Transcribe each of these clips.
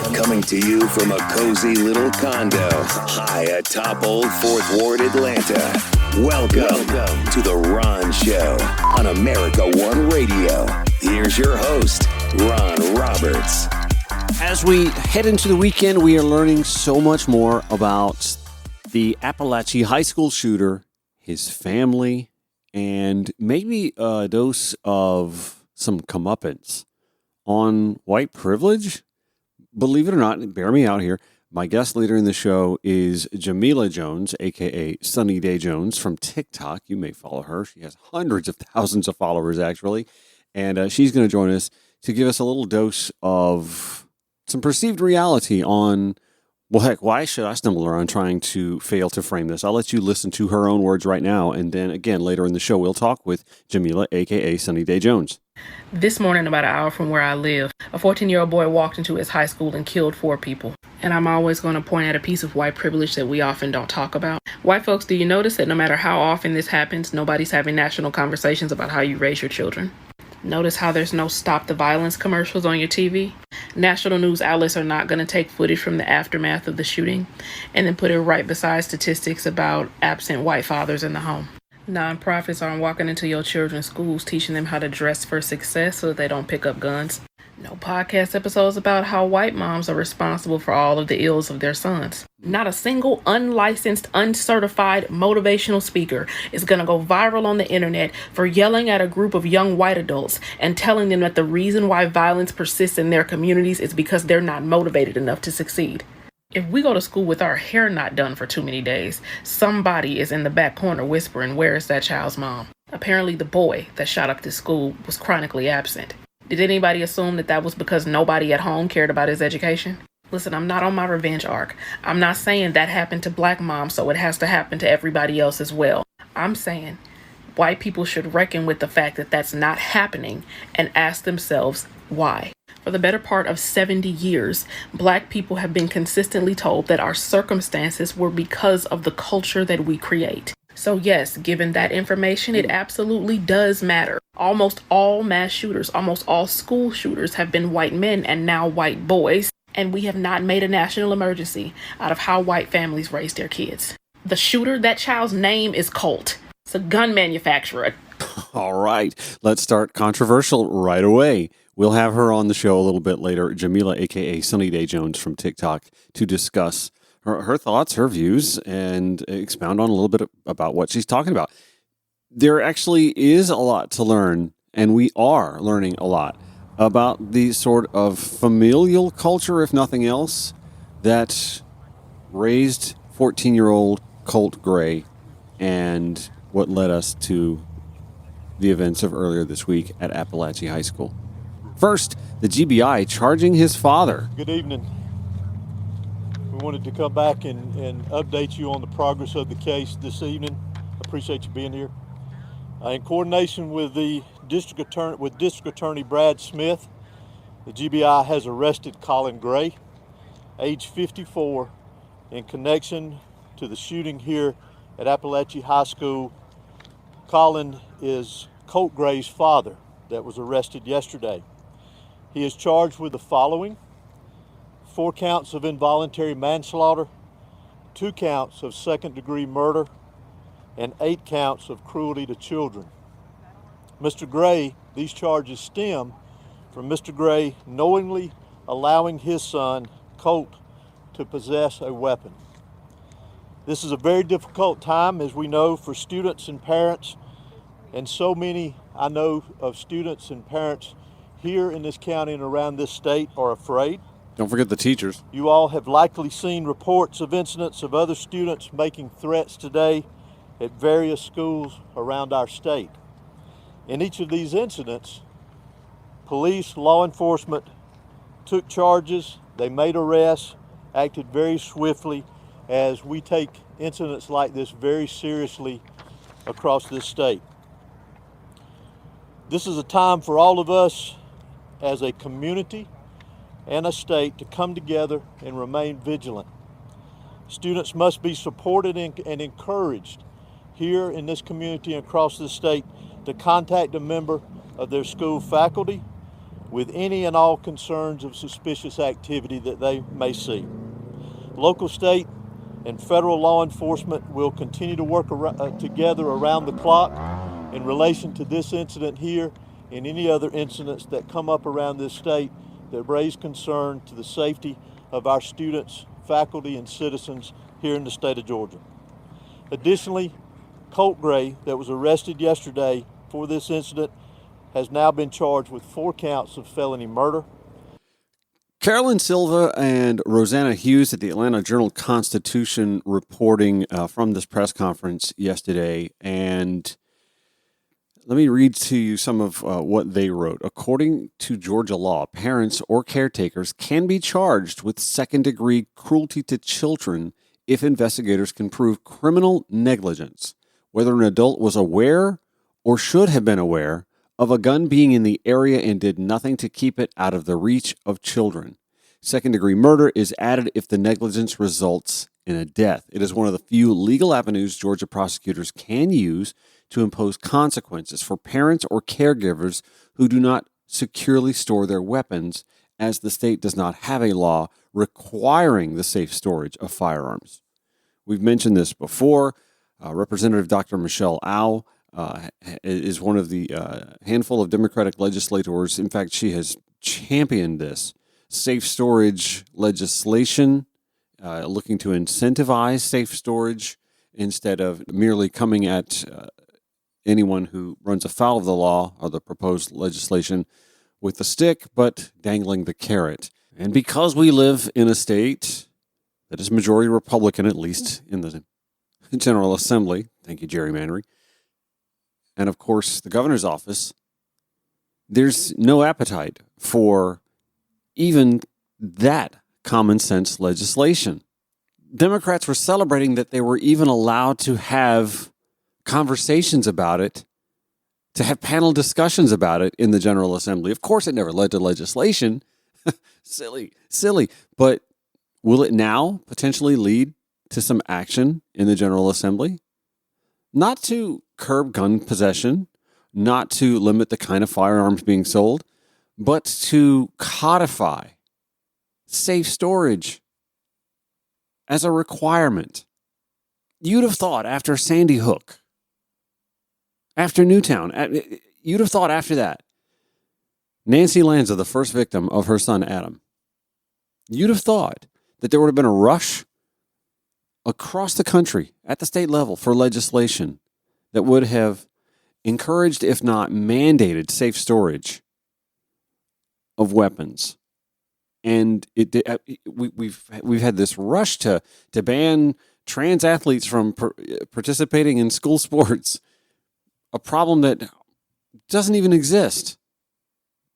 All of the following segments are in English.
Coming to you from a cozy little condo high atop Old Fourth Ward, Atlanta. Welcome to The Ron Show on America One Radio. Here's your host, Ron Roberts. As we head into the weekend, we are learning so much more about the Appalachia High School shooter, his family, and maybe a dose of some comeuppance on white privilege. Believe it or not, bear me out here. My guest leader in the show is Jamila Jones, a.k.a. Sunny Day Jones from TikTok. You may follow her. She has hundreds of thousands of followers, actually. And she's going to join us to give us a little dose of some perceived reality on, well, heck, why should I stumble around trying to fail to frame this? I'll let you listen to her own words right now. And then, again, later in the show, we'll talk with Jamila, a.k.a. Sunny Day Jones. This morning, about an hour from where I live, a 14-year-old boy walked into his high school and killed 4 people. And I'm always going to point at a piece of white privilege that we often don't talk about. White folks, do you notice that no matter how often this happens, nobody's having national conversations about how you raise your children? Notice how there's no Stop the Violence commercials on your TV? National news outlets are not going to take footage from the aftermath of the shooting and then put it right beside statistics about absent white fathers in the home. Nonprofits aren't walking into your children's schools teaching them how to dress for success so that they don't pick up guns. No podcast episodes about how white moms are responsible for all of the ills of their sons. Not a single unlicensed, uncertified motivational speaker is going to go viral on the internet for yelling at a group of young white adults and telling them that the reason why violence persists in their communities is because they're not motivated enough to succeed. If we go to school with our hair not done for too many days, somebody is in the back corner whispering, "Where is that child's mom?" Apparently the boy that shot up this school was chronically absent. Did anybody assume that that was because nobody at home cared about his education? Listen, I'm not on my revenge arc. I'm not saying that happened to black moms, so it has to happen to everybody else as well. I'm saying white people should reckon with the fact that that's not happening and ask themselves why. For the better part of 70 years, black people have been consistently told that our circumstances were because of the culture that we create. So yes, given that information, it absolutely does matter. Almost all mass shooters, almost all school shooters have been white men and now white boys. And we have not made a national emergency out of how white families raise their kids. The shooter, that child's name is Colt. It's a gun manufacturer. All right, let's start controversial right away. We'll have her on the show a little bit later, Jamila, a.k.a. Sunny Day Jones from TikTok, to discuss her thoughts, her views, and expound on a little bit about what she's talking about. There actually is a lot to learn, and we are learning a lot about the sort of familial culture, if nothing else, that raised 14-year-old Colt Gray and what led us to the events of earlier this week at Appalachia High School. First, the GBI charging his father. Good evening. We wanted to come back and update you on the progress of the case this evening. I appreciate you being here. In coordination with the District Attorney Brad Smith, the GBI has arrested Colin Gray, age 54, in connection to the shooting here at Appalachia High School. Colin is Colt Gray's father that was arrested yesterday. He is charged with the following: 4 counts of involuntary manslaughter, 2 counts of second-degree murder, and 8 counts of cruelty to children. Mr. Gray, these charges stem from Mr. Gray knowingly allowing his son, Colt, to possess a weapon. This is a very difficult time, as we know, for students and parents, and so many I know of students and parents here in this county and around this state are afraid. Don't forget the teachers. You all have likely seen reports of incidents of other students making threats today at various schools around our state. In each of these incidents, police, law enforcement took charges, they made arrests, acted very swiftly, as we take incidents like this very seriously across this state. This is a time for all of us as a community and a state to come together and remain vigilant. Students must be supported and encouraged here in this community and across this state to contact a member of their school faculty with any and all concerns of suspicious activity that they may see. Local, state, and federal law enforcement will continue to work together around the clock in relation to this incident here and any other incidents that come up around this state that raise concern to the safety of our students, faculty, and citizens here in the state of Georgia. Additionally, Colt Gray, that was arrested yesterday for this incident, has now been charged with 4 counts of felony murder. Carolyn Silva and Rosanna Hughes at the Atlanta Journal-Constitution reporting from this press conference yesterday. And let me read to you some of what they wrote. According to Georgia law, parents or caretakers can be charged with second-degree cruelty to children if investigators can prove criminal negligence, whether an adult was aware or should have been aware of a gun being in the area and did nothing to keep it out of the reach of children. Second-degree murder is added if the negligence results in a death. It is one of the few legal avenues Georgia prosecutors can use to impose consequences for parents or caregivers who do not securely store their weapons, as the state does not have a law requiring the safe storage of firearms. We've mentioned this before. Representative Dr. Michelle Au is one of the handful of Democratic legislators. In fact, she has championed this safe storage legislation, looking to incentivize safe storage instead of merely coming at anyone who runs afoul of the law or the proposed legislation with the stick, but dangling the carrot. And because we live in a state that is majority Republican, at least in the General Assembly, thank you, gerrymandering, and of course the governor's office, there's no appetite for even that common sense legislation. Democrats were celebrating that they were even allowed to have conversations about it, to have panel discussions about it in the General Assembly. Of course, it never led to legislation. Silly. But will it now potentially lead to some action in the General Assembly? Not to curb gun possession, not to limit the kind of firearms being sold, but to codify safe storage as a requirement. You'd have thought after Sandy Hook, after Newtown, you'd have thought after that, Nancy Lanza, the first victim of her son Adam, you'd have thought that there would have been a rush across the country at the state level for legislation that would have encouraged, if not mandated, safe storage of weapons. And we've had this rush to ban trans athletes from participating in school sports, a problem that doesn't even exist,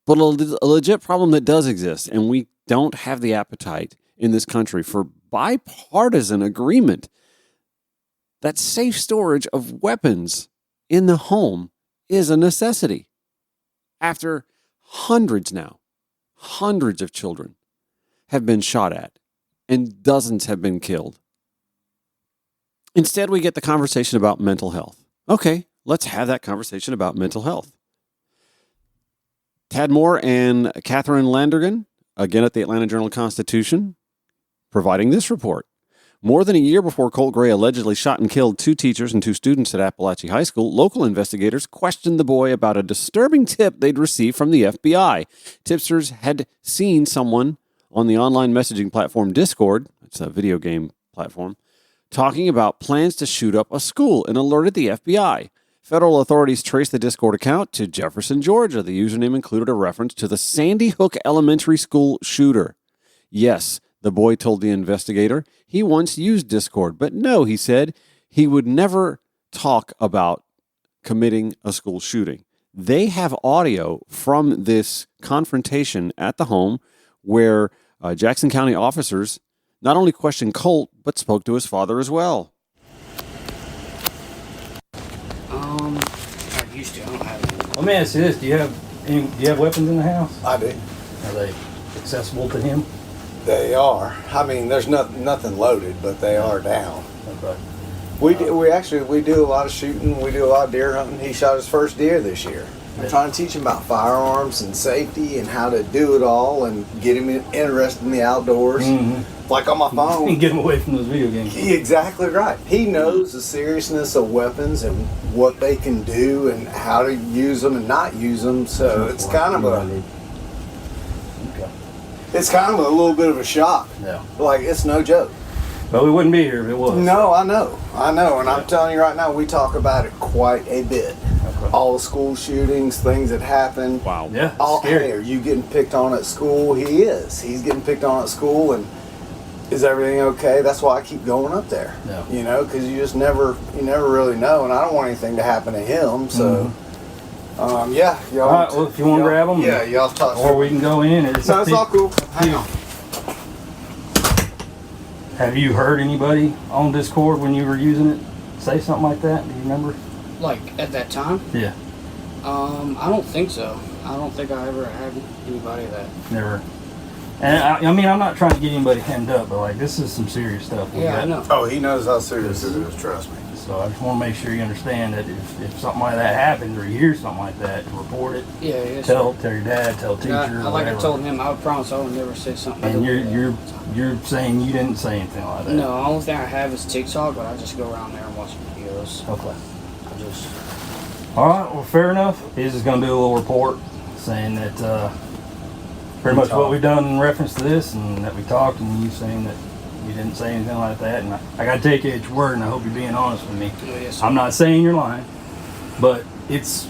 but a legit problem that does exist. And we don't have the appetite in this country for bipartisan agreement that safe storage of weapons in the home is a necessity. After hundreds of children have been shot at and dozens have been killed. Instead, we get the conversation about mental health. Okay, let's have that conversation about mental health. Tad Moore and Catherine Landergan, again at the Atlanta Journal-Constitution, providing this report. More than a year before Colt Gray allegedly shot and killed 2 teachers and 2 students at Appalachian High School, local investigators questioned the boy about a disturbing tip they'd received from the FBI. Tipsters had seen someone on the online messaging platform Discord, it's a video game platform, talking about plans to shoot up a school and alerted the FBI. Federal authorities traced the Discord account to Jefferson, Georgia. The username included a reference to the Sandy Hook Elementary School shooter. Yes, the boy told the investigator he once used Discord, but no, he said, he would never talk about committing a school shooting. They have audio from this confrontation at the home where Jackson County officers not only questioned Colt, but spoke to his father as well. I used to. I don't have any. Let me ask you this: Do you have weapons in the house? I do. Are they accessible to him? They are. I mean, there's nothing loaded, but they are down. Okay. We do a lot of shooting. We do a lot of deer hunting. He shot his first deer this year. I'm trying to teach him about firearms and safety and how to do it all and get him interested in the outdoors. Like on my phone. And get him away from those video games. Exactly right. He knows the seriousness of weapons and what they can do and how to use them and not use them. So it's kind of a little bit of a shock. Yeah. Like, it's no joke. But we wouldn't be here if it was. No, I know. And I'm telling you right now, we talk about it quite a bit. Okay. All the school shootings, things that happen. Wow. Yeah. Hey, are you getting picked on at school? He is. He's getting picked on at school, and is everything okay? That's why I keep going up there. Yeah. You know, because you never really know, and I don't want anything to happen to him. So, yeah. Y'all, All right. Well, if you want to grab them, yeah, y'all talk. or we can go in. No, it's all cool. Hang on. Have you heard anybody on Discord when you were using it say something like that? Do you remember? Like at that time? Yeah. I don't think so. I don't think I ever had anybody that. Never. And I mean, I'm not trying to get anybody hemmed up, but like, this is some serious stuff. Yeah, I know. Oh, he knows how serious it is. Trust me. So I just want to make sure you understand that if something like that happens or you hear something like that, to report it. Yeah, yes. Tell your dad, tell teacher. Like I told him, I would promise I would never say something. And you're saying you didn't say anything like that. No, the only thing I have is TikTok, but I just go around there and watch videos. Okay. I just. All right. Well, fair enough. He's just going to do a little report saying that pretty much what we've done in reference to this, and that we talked, and you saying that you didn't say anything like that. And I got to take you at your word, and I hope you're being honest with me. Yeah, yes, I'm not saying you're lying, but it's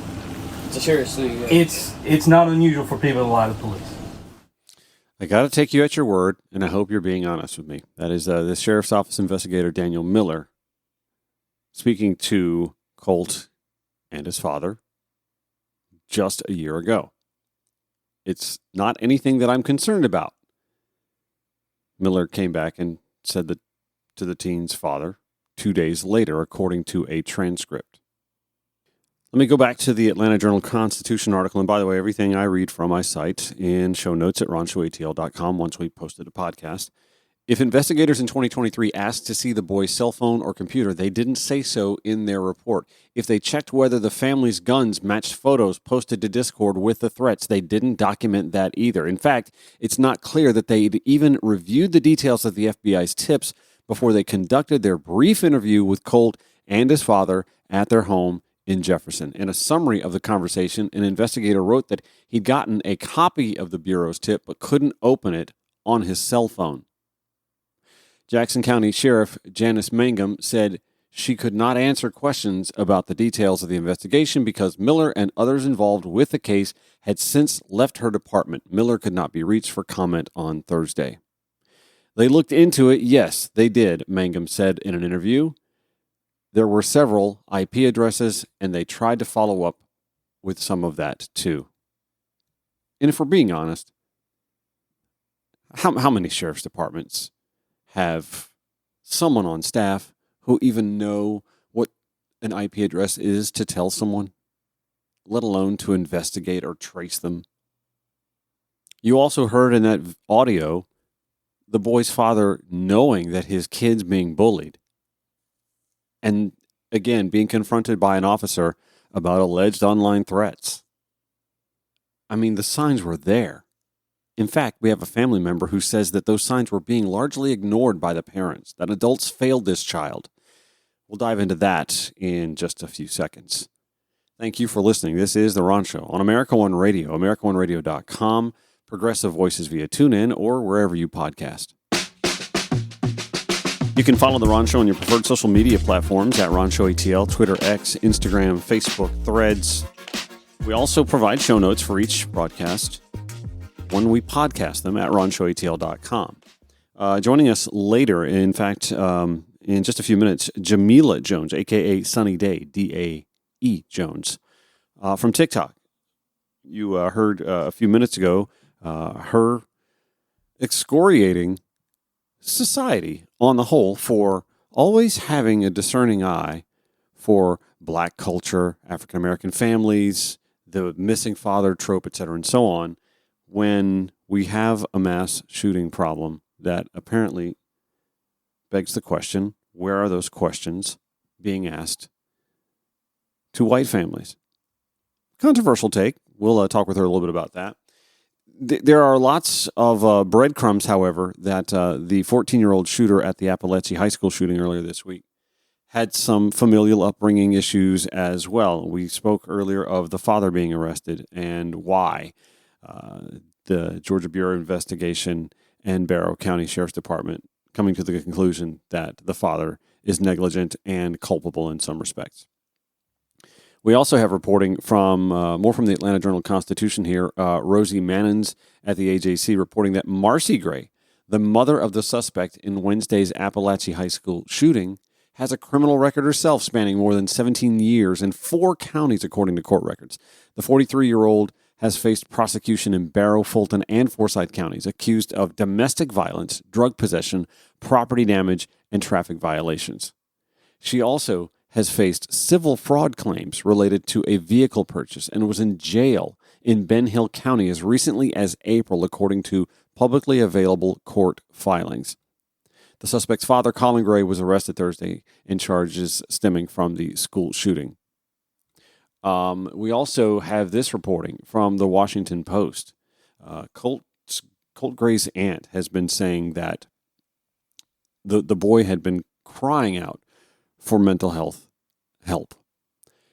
a serious thing. Yeah. It's not unusual for people to lie to the police. I got to take you at your word, and I hope you're being honest with me. That is the Sheriff's Office investigator, Daniel Miller, speaking to Colt and his father just a year ago. It's not anything that I'm concerned about. Miller came back and said that to the teen's father 2 days later, according to a transcript. Let me go back to the Atlanta Journal-Constitution article. And by the way, everything I read from I cite in show notes at ronshowatl.com once we posted a podcast. If investigators in 2023 asked to see the boy's cell phone or computer, they didn't say so in their report. If they checked whether the family's guns matched photos posted to Discord with the threats, they didn't document that either. In fact, it's not clear that they'd even reviewed the details of the FBI's tips before they conducted their brief interview with Colt and his father at their home in Jefferson. In a summary of the conversation, an investigator wrote that he'd gotten a copy of the Bureau's tip but couldn't open it on his cell phone. Jackson County Sheriff Janice Mangum said she could not answer questions about the details of the investigation because Miller and others involved with the case had since left her department. Miller could not be reached for comment on Thursday. They looked into it. Yes, they did, Mangum said in an interview. There were several IP addresses, and they tried to follow up with some of that, too. And if we're being honest, how many sheriff's departments have someone on staff who even know what an IP address is to tell someone, let alone to investigate or trace them? You also heard in that audio the boy's father knowing that his kid's being bullied. And again, being confronted by an officer about alleged online threats. I mean, the signs were there. In fact, we have a family member who says that those signs were being largely ignored by the parents, that adults failed this child. We'll dive into that in just a few seconds. Thank you for listening. This is The Ron Show on America One Radio, AmericaOneRadio.com, Progressive Voices via TuneIn, or wherever you podcast. You can follow The Ron Show on your preferred social media platforms at Ron Show ATL, Twitter, X, Instagram, Facebook, Threads. We also provide show notes for each broadcast when we podcast them at ronshowatl.com. Joining us later, in fact, in just a few minutes, Jamila Jones, a.k.a. Sunny Day, D-A-E Jones, from TikTok. You heard a few minutes ago her excoriating society on the whole for always having a discerning eye for Black culture, African-American families, the missing father trope, etc., and so on, when we have a mass shooting problem that apparently begs the question, where are those questions being asked to white families? controversial take. We'll talk with her a little bit about that. There are lots of breadcrumbs, however, that the 14-year-old shooter at the Appalachia High School shooting earlier this week had some familial upbringing issues as well. We spoke earlier of the father being arrested and why. The Georgia Bureau of Investigation and Barrow County Sheriff's Department coming to the conclusion that the father is negligent and culpable in some respects. We also have reporting from more from the Atlanta Journal-Constitution here. Rosie Mannins at the AJC reporting that Marcy Gray, the mother of the suspect in Wednesday's Appalachia High School shooting, has a criminal record herself spanning more than 17 years in 4 counties, according to court records. The 43-year-old has faced prosecution in Barrow, Fulton, and Forsyth counties, accused of domestic violence, drug possession, property damage, and traffic violations. She also has faced civil fraud claims related to a vehicle purchase and was in jail in Ben Hill County as recently as April, according to publicly available court filings. The suspect's father, Colin Gray, was arrested Thursday in charges stemming from the school shooting. We also have this reporting from the Washington Post. Colt Gray's aunt has been saying that the boy had been crying out for mental health help.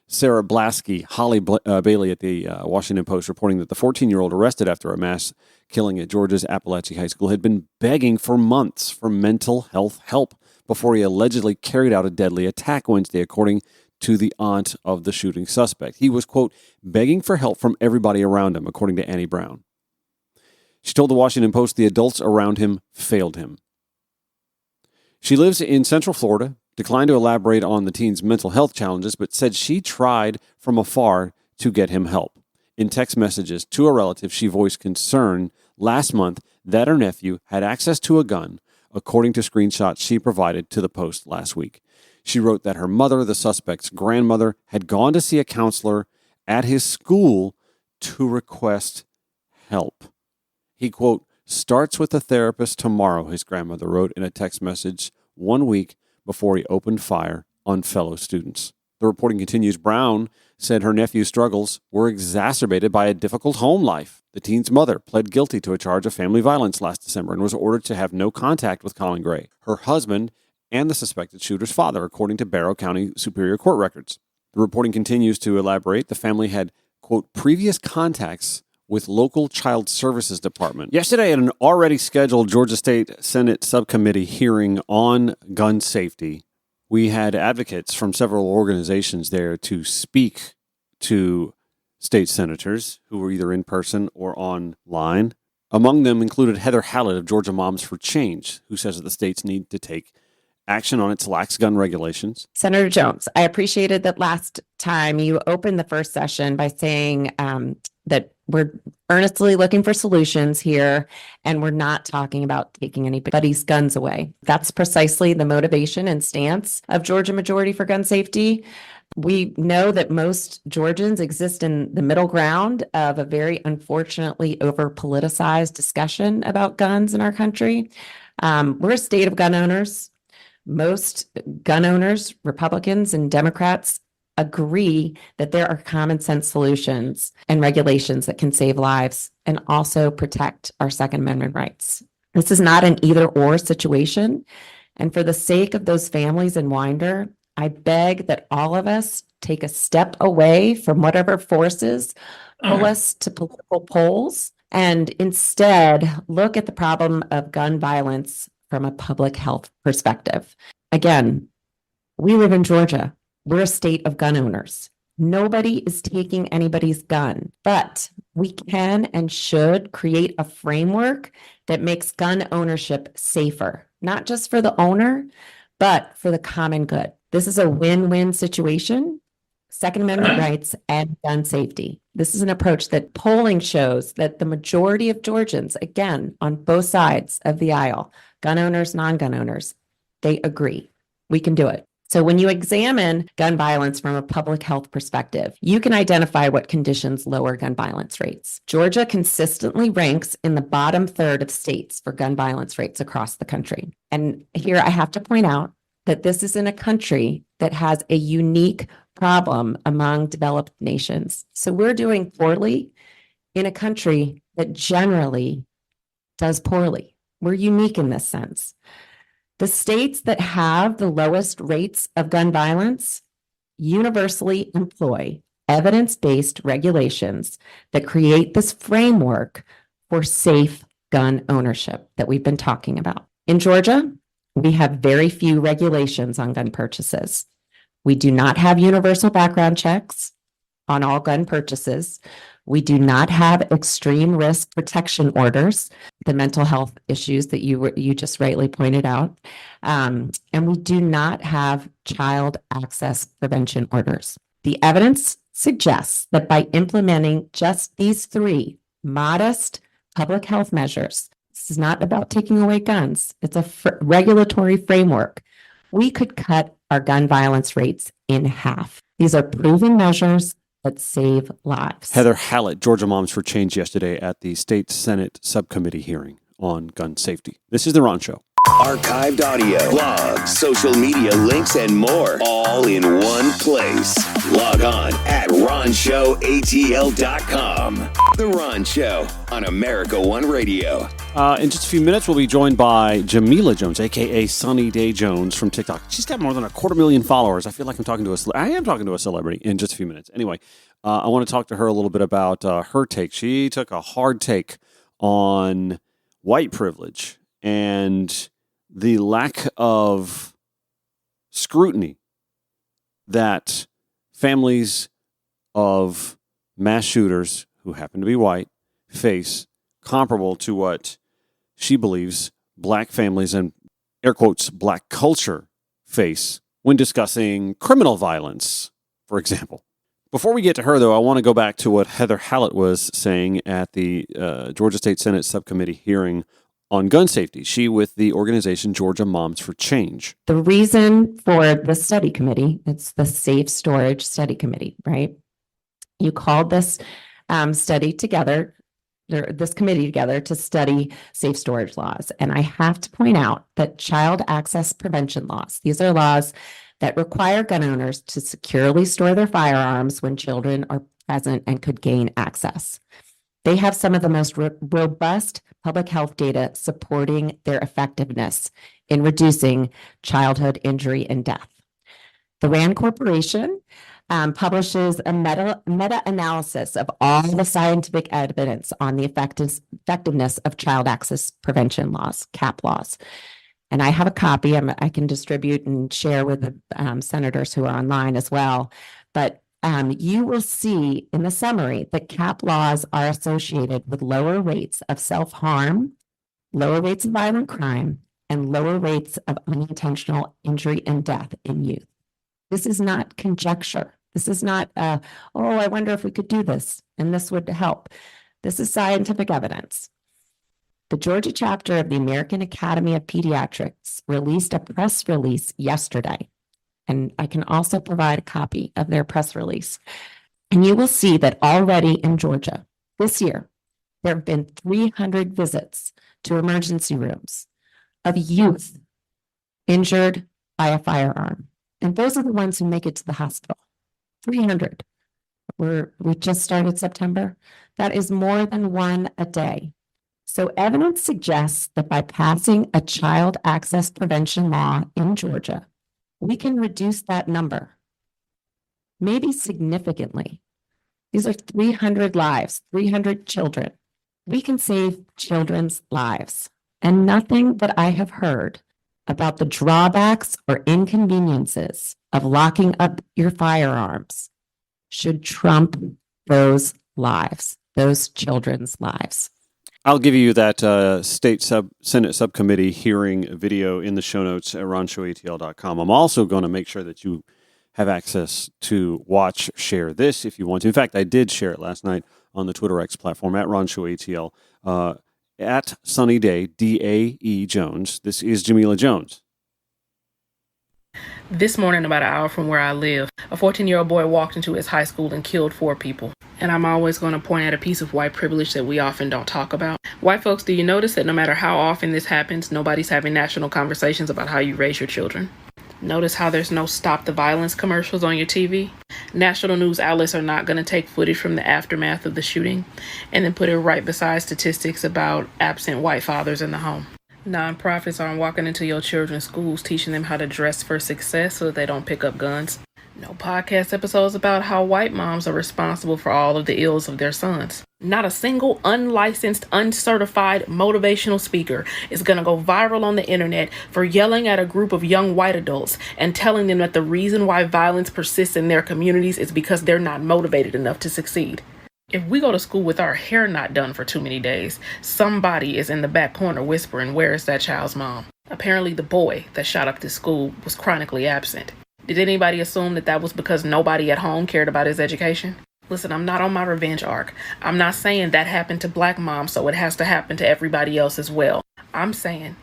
Sarah Blasky, Holly Bailey at the Washington Post reporting that the 14-year-old arrested after a mass killing at Georgia's Appalachia High School had been begging for months for mental health help before he allegedly carried out a deadly attack Wednesday, according to the aunt of the shooting suspect. He was, quote, begging for help from everybody around him, according to Annie Brown. She told the Washington Post the adults around him failed him. She lives in Central Florida, declined to elaborate on the teen's mental health challenges, but said she tried from afar to get him help. In text messages to a relative, she voiced concern last month that her nephew had access to a gun, according to screenshots she provided to the Post last week. She wrote that her mother, the suspect's grandmother, had gone to see a counselor at his school to request help. He, quote, starts with a therapist tomorrow, his grandmother wrote in a text message 1 week before he opened fire on fellow students. The reporting continues. Brown said her nephew's struggles were exacerbated by a difficult home life. The teen's mother pled guilty to a charge of family violence last December and was ordered to have no contact with Colin Gray, her husband, and the suspected shooter's father, according to Barrow County Superior Court records. The reporting continues to elaborate. The family had, quote, previous contacts with local child services department. Yesterday, at an already scheduled Georgia State Senate subcommittee hearing on gun safety, we had advocates from several organizations there to speak to state senators who were either in person or online. Among them included Heather Hallett of Georgia Moms for Change, who says that the states need to take action on its lax gun regulations. Senator Jones, I appreciated that last time you opened the first session by saying that we're earnestly looking for solutions here, and we're not talking about taking anybody's guns away. That's precisely the motivation and stance of Georgia Majority for Gun Safety. We know that most Georgians exist in the middle ground of a very unfortunately over-politicized discussion about guns in our country. We're a state of gun owners. Most gun owners, Republicans and Democrats, agree that there are common sense solutions and regulations that can save lives and also protect our Second Amendment rights. This is not an either or situation. And for the sake of those families in Winder, I beg that all of us take a step away from whatever forces pull us to political polls and instead look at the problem of gun violence from a public health perspective. Again, we live in Georgia. We're a state of gun owners. Nobody is taking anybody's gun, but we can and should create a framework that makes gun ownership safer, not just for the owner, but for the common good. This is a win-win situation, Second Amendment rights and gun safety. This is an approach that polling shows that the majority of Georgians, again, on both sides of the aisle, gun owners, non-gun owners, they agree. We can do it. So when you examine gun violence from a public health perspective, you can identify what conditions lower gun violence rates. Georgia consistently ranks in the bottom third of states for gun violence rates across the country. And here I have to point out that this is in a country that has a unique problem among developed nations. So we're doing poorly in a country that generally does poorly. We're unique in this sense. The states that have the lowest rates of gun violence universally employ evidence-based regulations that create this framework for safe gun ownership that we've been talking about. In Georgia, we have very few regulations on gun purchases. We do not have universal background checks on all gun purchases. We do not have extreme risk protection orders, the mental health issues that you just rightly pointed out. And we do not have child access prevention orders. The evidence suggests that by implementing just these three modest public health measures, this is not about taking away guns, it's a regulatory framework, we could cut our gun violence rates in half. These are proven measures that save lives. Heather Hallett, Georgia Moms for Change, yesterday at the State Senate Subcommittee hearing on gun safety. This is The Ron Show. Archived audio, blogs, social media links, and more, all in one place. Log on at RonShowATL.com. The Ron Show on America One Radio. In just a few minutes, we'll be joined by Jamila Jones, a.k.a. Sunny Day Jones from TikTok. She's got more than 250,000 followers. I feel like I'm talking to I am talking to a celebrity in just a few minutes. Anyway, I want to talk to her a little bit about her take. She took a hard take on white privilege and the lack of scrutiny that families of mass shooters who happen to be white face, comparable to what she believes black families and, air quotes, black culture face when discussing criminal violence, for example. Before we get to her, though, I want to go back to what Heather Hallett was saying at the Georgia State Senate Subcommittee hearing on gun safety. She with the organization Georgia Moms for Change. The reason for the study committee, it's the Safe Storage Study Committee, right? You called this study together, this committee together to study safe storage laws. And I have to point out that child access prevention laws, these are laws that require gun owners to securely store their firearms when children are present and could gain access. They have some of the most robust public health data supporting their effectiveness in reducing childhood injury and death. The RAND Corporation publishes a meta-analysis of all the scientific evidence on the effectiveness of child access prevention laws, CAP laws. And I have a copy I can distribute and share with the senators who are online as well. But you will see in the summary that CAP laws are associated with lower rates of self-harm, lower rates of violent crime, and lower rates of unintentional injury and death in youth. This is not conjecture. This is not, I wonder if we could do this and this would help. This is scientific evidence. The Georgia chapter of the American Academy of Pediatrics released a press release yesterday. And I can also provide a copy of their press release. And you will see that already in Georgia this year, there have been 300 visits to emergency rooms of youth injured by a firearm. And those are the ones who make it to the hospital. 300. We just started September. That is more than one a day. So evidence suggests that by passing a child access prevention law in Georgia, we can reduce that number, maybe significantly. These are 300 lives, 300 children. We can save children's lives. And nothing that I have heard about the drawbacks or inconveniences of locking up your firearms should trump those lives, those children's lives. I'll give you that Senate Subcommittee hearing video in the show notes at RonShowATL.com. I'm also going to make sure that you have access to watch, share this if you want to. In fact, I did share it last night on the Twitter X platform at RonShowATL, at Sunny Day, D-A-E Jones. This is Jamila Jones. This morning, about an hour from where I live, a 14-year-old boy walked into his high school and killed 4 people. And I'm always going to point at a piece of white privilege that we often don't talk about. White folks, do you notice that no matter how often this happens, nobody's having national conversations about how you raise your children? Notice how there's no stop the violence commercials on your TV? National news outlets are not going to take footage from the aftermath of the shooting and then put it right beside statistics about absent white fathers in the home. Nonprofits aren't walking into your children's schools teaching them how to dress for success so that they don't pick up guns. No podcast episodes about how white moms are responsible for all of the ills of their sons. Not a single unlicensed, uncertified motivational speaker is going to go viral on the internet for yelling at a group of young white adults and telling them that the reason why violence persists in their communities is because they're not motivated enough to succeed. If we go to school with our hair not done for too many days, somebody is in the back corner whispering, "Where is that child's mom?" Apparently the boy that shot up this school was chronically absent. Did anybody assume that that was because nobody at home cared about his education? Listen, I'm not on my revenge arc. I'm not saying that happened to black moms, so it has to happen to everybody else as well. I'm saying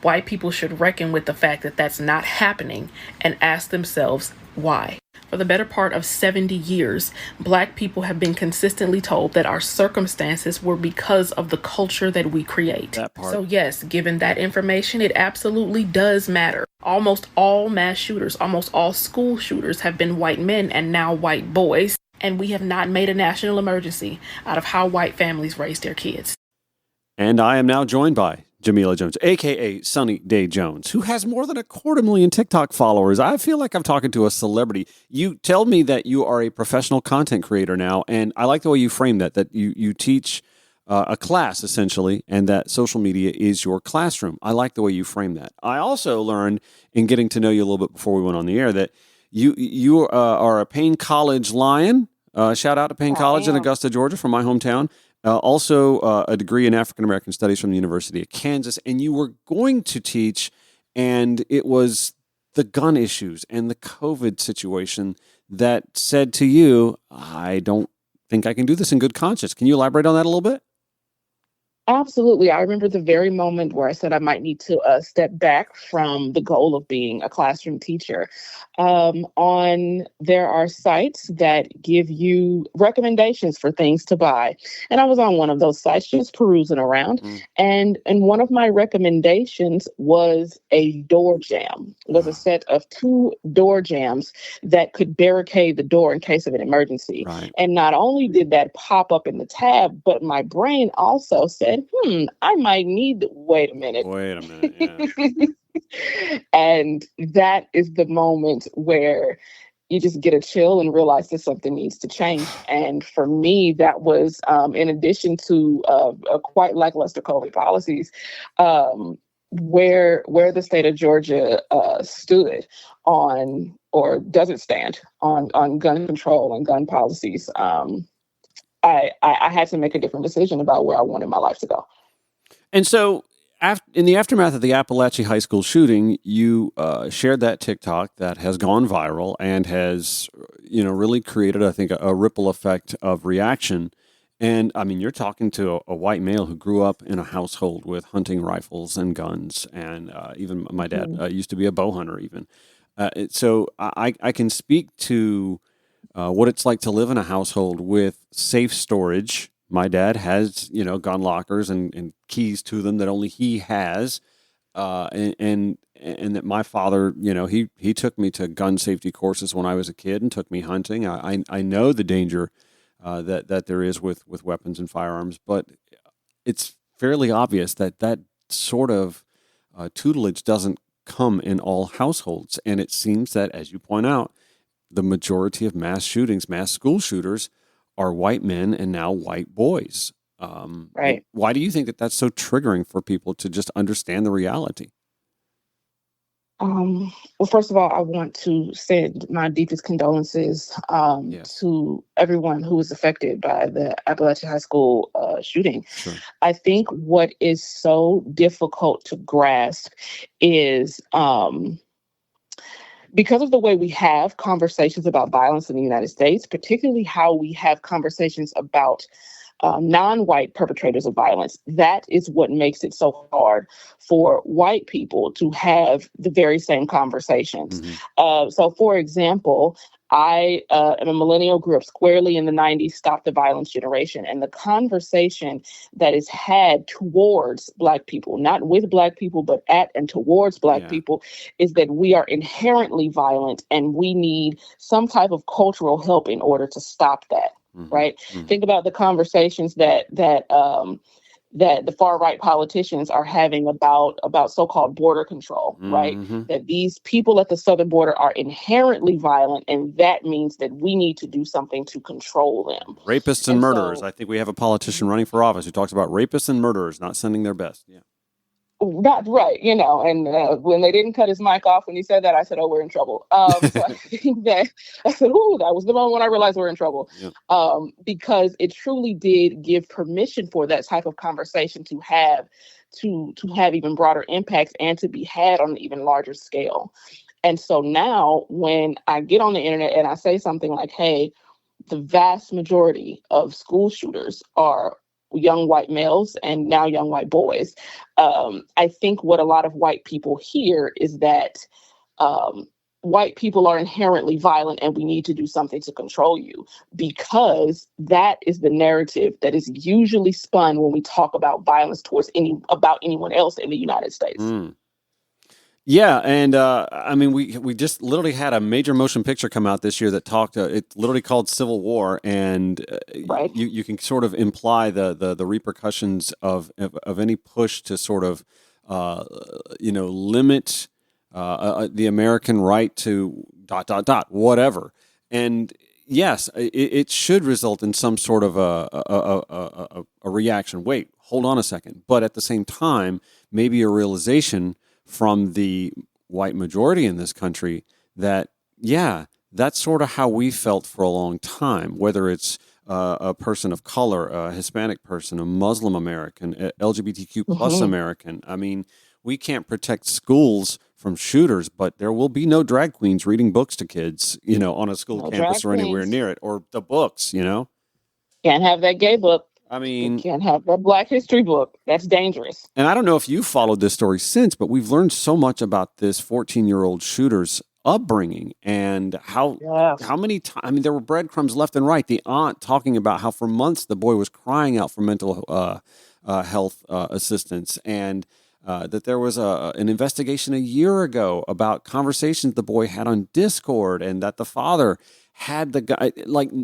white people should reckon with the fact that that's not happening and ask themselves why. For the better part of 70 years, black people have been consistently told that our circumstances were because of the culture that we create. That part. So yes, given that information, it absolutely does matter. Almost all mass shooters, almost all school shooters have been white men and now white boys. And we have not made a national emergency out of how white families raise their kids. And I am now joined by Jamila Jones, a.k.a. Sunny Day Jones, who has more than 250,000 TikTok followers. I feel like I'm talking to a celebrity. You tell me that you are a professional content creator now, and I like the way you frame that you teach a class, essentially, and that social media is your classroom. I like the way you frame that. I also learned in getting to know you a little bit before we went on the air that you are a Payne College Lion. Shout out to Payne College in Augusta, Georgia, from my hometown. Also, a degree in African American Studies from the University of Kansas, and you were going to teach, and it was the gun issues and the COVID situation that said to you, "I don't think I can do this in good conscience." Can you elaborate on that a little bit? Absolutely. I remember the very moment where I said I might need to step back from the goal of being a classroom teacher. There are sites that give you recommendations for things to buy. And I was on one of those sites just perusing around. And one of my recommendations was a door jamb. It was a set of 2 door jambs that could barricade the door in case of an emergency. Right. And not only did that pop up in the tab, but my brain also said, I might need, wait a minute. Yeah. And that is the moment where you just get a chill and realize that something needs to change. And for me, that was, in addition to a quite lackluster COVID policies, where the state of Georgia stood on, or doesn't stand on gun control and gun policies. I had to make a different decision about where I wanted my life to go. And so, in the aftermath of the Appalachia High School shooting, you shared that TikTok that has gone viral and has, really created, I think, a ripple effect of reaction. And I mean, you're talking to a white male who grew up in a household with hunting rifles and guns, and even my dad used to be a bow hunter. Even so, I can speak to what it's like to live in a household with safe storage. My dad has, gun lockers and keys to them that only he has, and that my father, he took me to gun safety courses when I was a kid and took me hunting. I know the danger that there is with weapons and firearms, but it's fairly obvious that sort of tutelage doesn't come in all households, and it seems that, as you point out, the majority of mass shootings, mass school shooters, are white men and now white boys. Right. Why do you think that that's so triggering for people to just understand the reality? Well, first of all, I want to send my deepest condolences to everyone who was affected by the Appalachia High School shooting. Sure. I think what is so difficult to grasp is because of the way we have conversations about violence in the United States, particularly how we have conversations about non-white perpetrators of violence. That is what makes it so hard for white people to have the very same conversations. So, for example, I am a millennial, grew up squarely in the 90s, stop the violence generation. And the conversation that is had towards Black people, not with Black people, but at and towards Black people, is that we are inherently violent and we need some type of cultural help in order to stop that. Right? Think about the conversations that the far right politicians are having about so-called border control, right? That these people at the southern border are inherently violent, and that means that we need to do something to control them. Rapists and murderers. I think we have a politician running for office who talks about rapists and murderers not sending their best. Yeah. Not right, and when they didn't cut his mic off when he said that, I said, "Oh, we're in trouble." So I think that I said, "Ooh, that was the moment when I realized we're in trouble," because it truly did give permission for that type of conversation to have even broader impacts and to be had on an even larger scale. And so now, when I get on the internet and I say something like, "Hey, the vast majority of school shooters are young white males and now young white boys," I think what a lot of white people hear is that white people are inherently violent and we need to do something to control you, because that is the narrative that is usually spun when we talk about violence towards anyone else in the United States. Yeah, and I mean, we just literally had a major motion picture come out this year that talked. It's literally called Civil War, and you can sort of imply the repercussions of any push to sort of limit the American right to ... whatever. And yes, it should result in some sort of a reaction. Wait, hold on a second. But at the same time, maybe a realization from the white majority in this country that, that's sort of how we felt for a long time, whether it's a person of color, a Hispanic person, a Muslim American, LGBTQ plus American. I mean, we can't protect schools from shooters, but there will be no drag queens reading books to kids, on a school campus or anywhere near it, or the books, Can't have that gay book. I mean, you can't have that Black History book. That's dangerous. And I don't know if you followed this story since, but we've learned so much about this 14-year-old shooter's upbringing and how many times, I mean, there were breadcrumbs left and right. The aunt talking about how for months the boy was crying out for mental health assistance, and that there was an investigation a year ago about conversations the boy had on Discord, and that the father had the guy,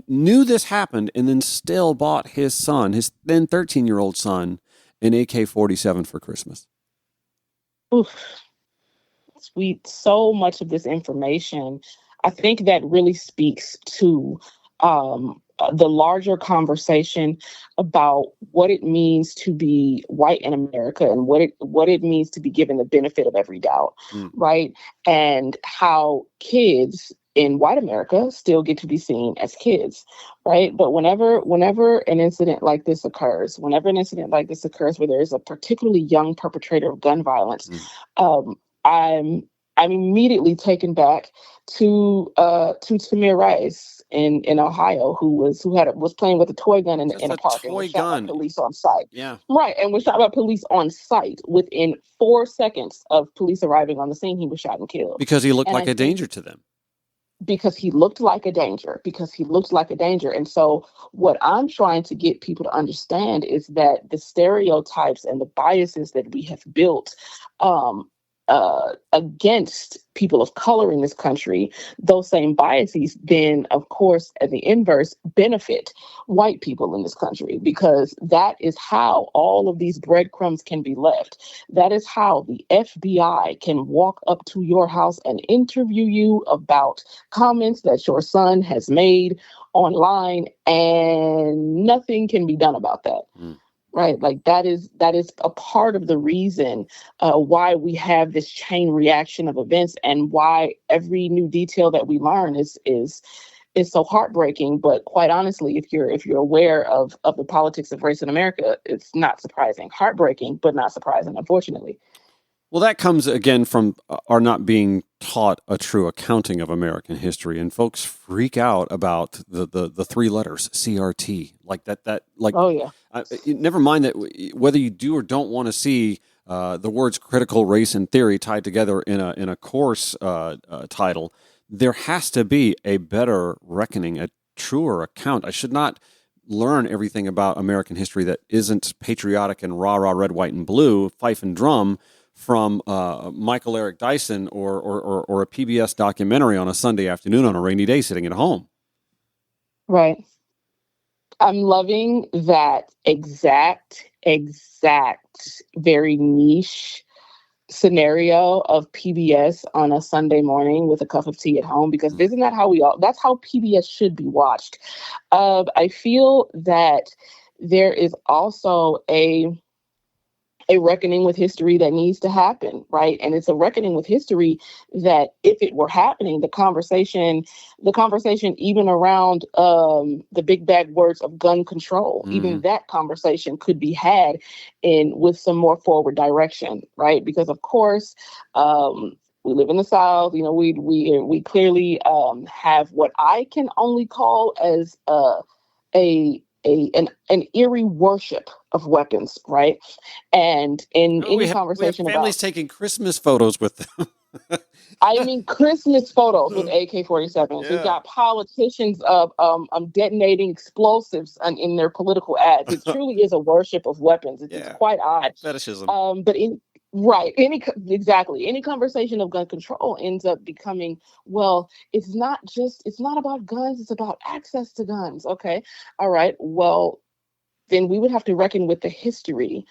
knew this happened and then still bought his then 13-year-old son, an AK-47 for Christmas. Oof. Sweet. So much of this information, I think that really speaks to the larger conversation about what it means to be white in America and what it means to be given the benefit of every doubt, right? And how kids in white America still get to be seen as kids, right? But whenever an incident like this occurs, where there is a particularly young perpetrator of gun violence, I'm immediately taken back to Tamir Rice in Ohio, who was playing with a toy gun in a park and was shot by police on site. Yeah, right, and was shot by police on site. Within 4 seconds of police arriving on the scene, he was shot and killed because he looked like a danger to them. Because he looked like a danger. And so what I'm trying to get people to understand is that the stereotypes and the biases that we have built against people of color in this country, those same biases then, of course, at the inverse, benefit white people in this country, because that is how all of these breadcrumbs can be left. That is how the FBI can walk up to your house and interview you about comments that your son has made online, and nothing can be done about that. Right, that is a part of the reason why we have this chain reaction of events, and why every new detail that we learn is so heartbreaking. But quite honestly, if you're aware of the politics of race in America, it's not surprising. Heartbreaking, but not surprising, unfortunately. Well, that comes again from our not being taught a true accounting of American history, and folks freak out about the three letters CRT, like Oh yeah. never mind that whether you do or don't want to see the words critical race and theory tied together in a course title. There has to be a better reckoning, a truer account. I should not learn everything about American history that isn't patriotic and rah rah red white and blue fife and drum from Michael Eric Dyson or a PBS documentary on a Sunday afternoon on a rainy day sitting at home. Right. I'm loving that exact, very niche scenario of PBS on a Sunday morning with a cup of tea at home, because isn't that how that's how PBS should be watched. I feel that there is also a reckoning with history that needs to happen, right? And it's a reckoning with history that if it were happening, the conversation even around the big bad words of gun control, even that conversation could be had with some more forward direction, right? Because of course, we live in the South. You know, we clearly have what I can only call as an eerie worship of weapons, right? And in any conversation we have families about taking Christmas photos with them. I mean, Christmas photos with AK-47s. We've got politicians detonating explosives in their political ads. It truly is a worship of weapons. It's quite odd. Fetishism. But any conversation of gun control ends up becoming, well, it's not about guns, it's about access to guns. Okay. All right. Well, then we would have to reckon with the history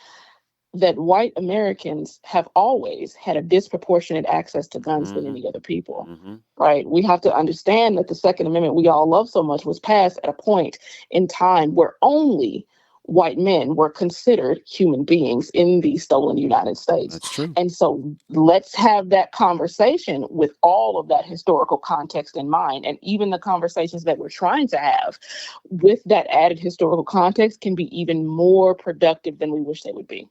that white Americans have always had a disproportionate access to guns than any other people, right? We have to understand that the Second Amendment we all love so much was passed at a point in time where only white men were considered human beings in the stolen United States. That's true. And so let's have that conversation with all of that historical context in mind. And even the conversations that we're trying to have with that added historical context can be even more productive than we wish they would be.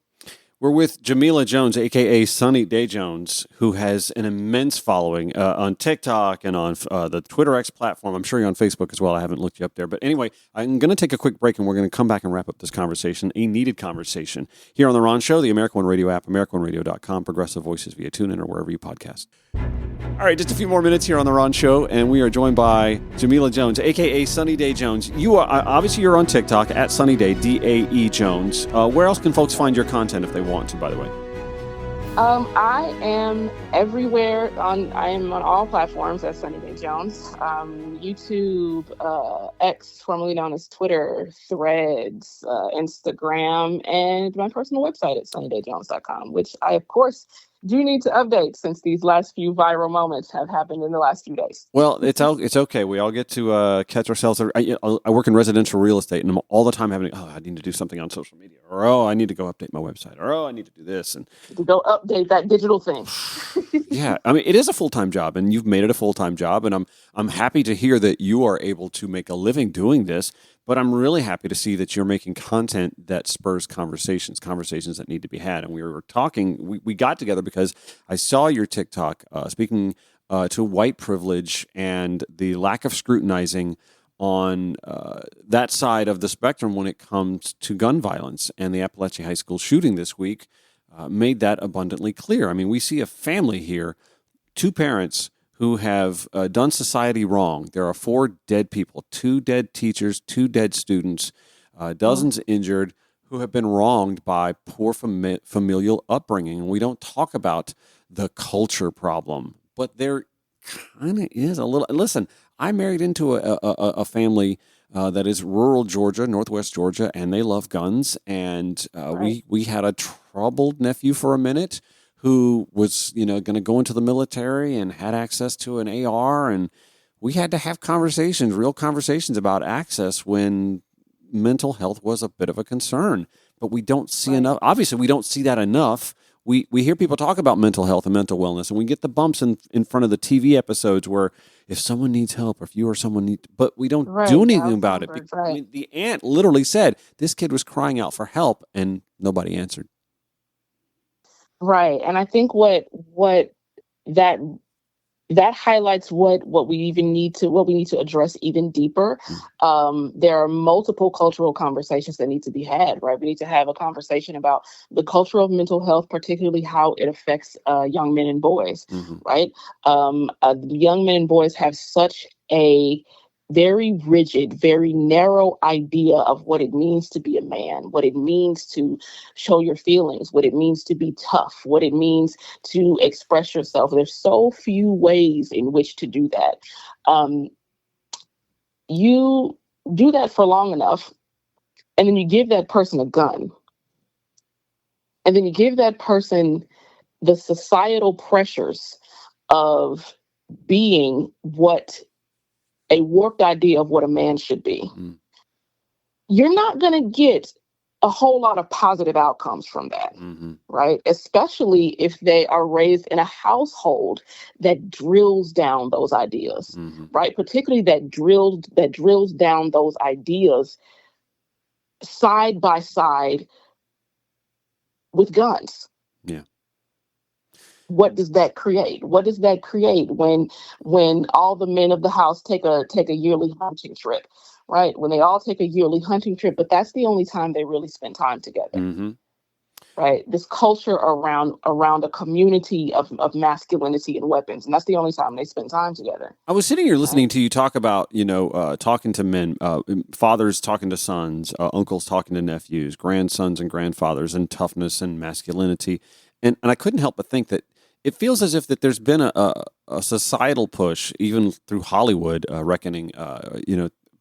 We're with Jamila Jones, a.k.a. Sunny Day Jones, who has an immense following on TikTok and on the Twitter X platform. I'm sure you're on Facebook as well. I haven't looked you up there. But anyway, I'm going to take a quick break, and we're going to come back and wrap up this conversation, a needed conversation, here on The Ron Show, the American One Radio app, AmericanOneRadio.com, Progressive Voices via TuneIn or wherever you podcast. All right, just a few more minutes here on The Ron Show, and we are joined by Jamila Jones, a.k.a. Sunny Day Jones. You are obviously you're on TikTok at Sunny Day, D-A-E Jones. Where else can folks find your content if they want to, by the way? I am everywhere. I am on all platforms as Sunny Day Jones. YouTube, X, formerly known as Twitter, Threads, Instagram, and my personal website at sunnydayjones.com, which I, of course, do need to update since these last few viral moments have happened in the last few days. Well, it's okay. We all get to catch ourselves. I work in residential real estate, and I'm all the time having, I need to do something on social media, or I need to go update my website, or I need to do this, and to go update that digital thing. Yeah, I mean, it is a full-time job, and you've made it a full-time job, and I'm happy to hear that you are able to make a living doing this. But I'm really happy to see that you're making content that spurs conversations that need to be had. And we were talking, we got together because I saw your TikTok speaking to white privilege and the lack of scrutinizing on that side of the spectrum when it comes to gun violence. And the Appalachian High School shooting this week made that abundantly clear. I mean, we see a family here, two parents who have done society wrong. There are 4 dead people, 2 dead teachers, 2 dead students, dozens injured who have been wronged by poor familial upbringing. And we don't talk about the culture problem, but there kind of is a little. Listen, I married into a family that is rural Georgia, Northwest Georgia, and they love guns. And we had a troubled nephew for a minute who was, going to go into the military and had access to an AR. And we had to have real conversations about access when mental health was a bit of a concern. But we don't see enough. Obviously, we don't see that enough. We hear people talk about mental health and mental wellness, and we get the bumps in front of the TV episodes where if someone needs help, or if you or someone needs, but we don't do anything about it. I mean, the aunt literally said, this kid was crying out for help, and nobody answered. Right. And I think what that that highlights what we need to address even deeper. There are multiple cultural conversations that need to be had, right? We need to have a conversation about the culture of mental health, particularly how it affects young men and boys, right? Young men and boys have such a very rigid, very narrow idea of what it means to be a man, what it means to show your feelings, what it means to be tough, what it means to express yourself. There's so few ways in which to do that. You do that for long enough, and then you give that person a gun, and then you give that person the societal pressures of being what a warped idea of what a man should be. You're not going to get a whole lot of positive outcomes from that, right? Especially if they are raised in a household that drills down those ideas, right? Particularly that drills down those ideas side by side with guns. Yeah. What does that create? What does that create when all the men of the house take a yearly hunting trip, right? When they all take a yearly hunting trip, but that's the only time they really spend time together. Right? This culture around a community of masculinity and weapons, and that's the only time they spend time together. I was sitting here listening to you talk about, talking to men, fathers talking to sons, uncles talking to nephews, grandsons and grandfathers, and toughness and masculinity, and I couldn't help but think that it feels as if that there's been a societal push, even through Hollywood, reckoning,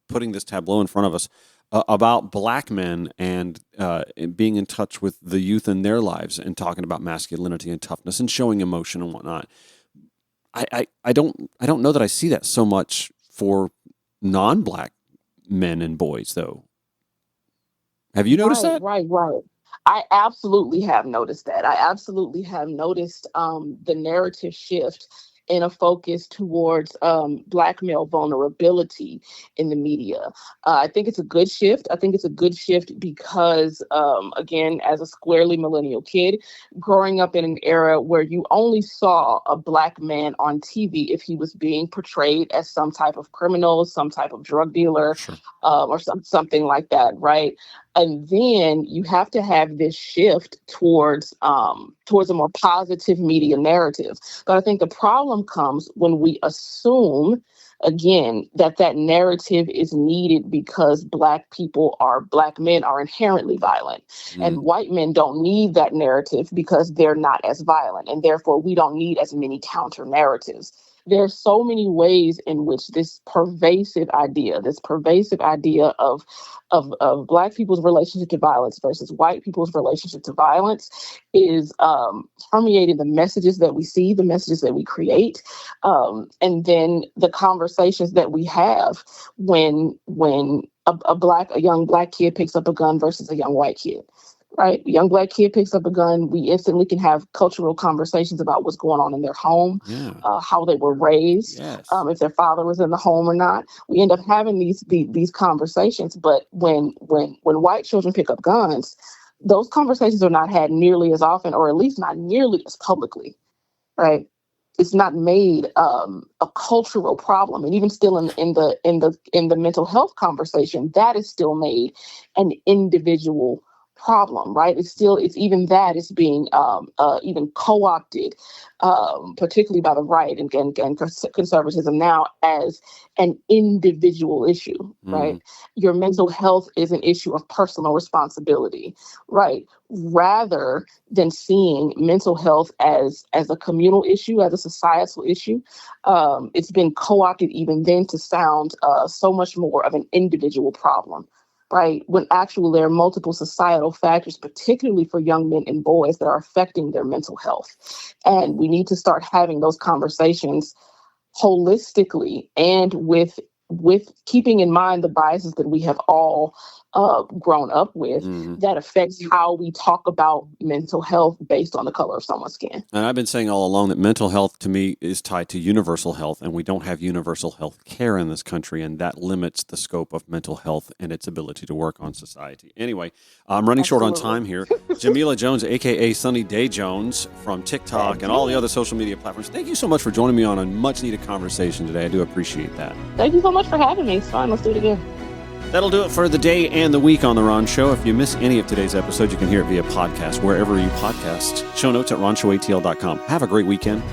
putting this tableau in front of us about black men and being in touch with the youth in their lives and talking about masculinity and toughness and showing emotion and whatnot. I don't know that I see that so much for non-black men and boys, though. Have you noticed that? Right. I absolutely have noticed that. I absolutely have noticed the narrative shift in a focus towards Black male vulnerability in the media. I think it's a good shift. I think it's a good shift because, again, as a squarely millennial kid, growing up in an era where you only saw a Black man on TV if he was being portrayed as some type of criminal, some type of drug dealer, or something like that, right? And then you have to have this shift towards a more positive media narrative. But I think the problem comes when we assume, again, that narrative is needed because Black men are inherently violent. And white men don't need that narrative because they're not as violent. And therefore, we don't need as many counter narratives. There are so many ways in which this pervasive idea of Black people's relationship to violence versus white people's relationship to violence is permeating the messages that we see, the messages that we create, and then the conversations that we have when a young Black kid picks up a gun versus a young white kid. Right. A young Black kid picks up a gun. We instantly can have cultural conversations about what's going on in their home, how they were raised, if their father was in the home or not. We end up having these conversations. But when white children pick up guns, those conversations are not had nearly as often, or at least not nearly as publicly. Right. It's not made a cultural problem, and even still in the mental health conversation, that is still made an individual problem, right? It's being even co-opted, particularly by the right and conservatism now, as an individual issue, right? Your mental health is an issue of personal responsibility, right? Rather than seeing mental health as a communal issue, as a societal issue, it's been co-opted even then to sound so much more of an individual problem. Right, when actually there are multiple societal factors, particularly for young men and boys, that are affecting their mental health. And we need to start having those conversations holistically and with keeping in mind the biases that we have all grown up with that affects how we talk about mental health based on the color of someone's skin. And I've been saying all along that mental health to me is tied to universal health, and we don't have universal health care in this country, and that limits the scope of mental health and its ability to work on society. Anyway, I'm running short on time here. Jamila Jones, a.k.a. Sunny Day Jones from TikTok and all the other social media platforms. Thank you so much for joining me on a much-needed conversation today. I do appreciate that. Thank you so much for having me. It's fun. Let's do it again. That'll do it for the day and the week on The Ron Show. If you miss any of today's episode, you can hear it via podcast, wherever you podcast. Show notes at ronshowatl.com. Have a great weekend.